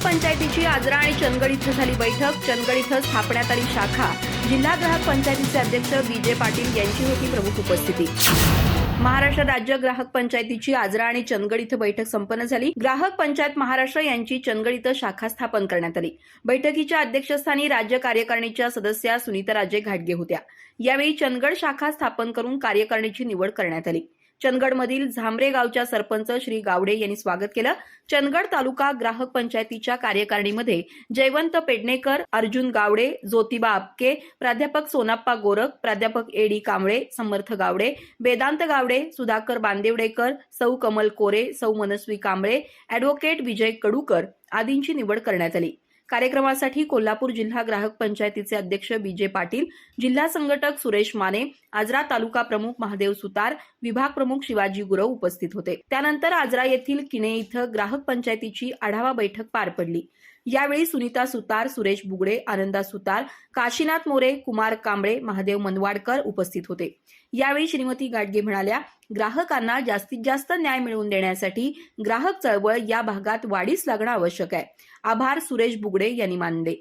पंचायतीची आजरा आणि चंदगड इथं झाली बैठक। चंदगड इथं स्थापण्यात आली शाखा। जिल्हा ग्राहक पंचायतीचे अध्यक्ष बी.जे. पाटील यांची होती प्रमुख उपस्थिती। महाराष्ट्र राज्य ग्राहक पंचायतीची आजरा आणि चंदगड इथं बैठक संपन्न झाली। ग्राहक पंचायत महाराष्ट्र यांची चंदगड इथं शाखा स्थापन करण्यात आली। बैठकीच्या अध्यक्षस्थानी राज्य कार्यकारिणीच्या सदस्या सुनीताराजे घाटगे होत्या। यावेळी चंदगड शाखा स्थापन करून कार्यकारिणीची निवड करण्यात आली। चंदगडमधील झांबरे गावच्या सरपंच श्री गावडे यांनी स्वागत केलं। चंदगड तालुका ग्राहक पंचायतीच्या कार्यकारिणीमध्ये जयवंत पेडणेकर, अर्जुन गावडे, ज्योतिबा आपके, प्राध्यापक सोनाप्पा गोरख, प्राध्यापक ए.डी. कांबळे, समर्थ गावडे, वेदांत गावडे, सुधाकर बांदेवडेकर, सौ कमल कोरे, सौ मनस्वी कांबळे, ॲडव्होकेट विजय कडूकर आदींची निवड करण्यात आली। कार्यक्रमासाठी कोल्हापूर जिल्हा ग्राहक पंचायतीचे अध्यक्ष बी.जे. पाटील, जिल्हा संघटक सुरेश माने, आजरा तालुका प्रमुख महादेव सुतार, विभाग प्रमुख शिवाजी गुरव उपस्थित होते। त्यानंतर आजरा येथील किणे इथं ग्राहक पंचायतीची आढावा बैठक पार पडली। यावेळी सुनीता सुतार, सुरेश बुगडे, आनंदा सुतार, काशीनाथ मोरे, कुमार कांबळे, महादेव मनवाडकर उपस्थित होते। यावेळी श्रीमती गाडगे म्हणाल्या, ग्राहकांना जास्तीत जास्त न्याय मिळवून देण्यासाठी ग्राहक चळवळ या भागात वाढीस लागणं आवश्यक आहे। आभार सुरेश बुगडे यांनी मानले।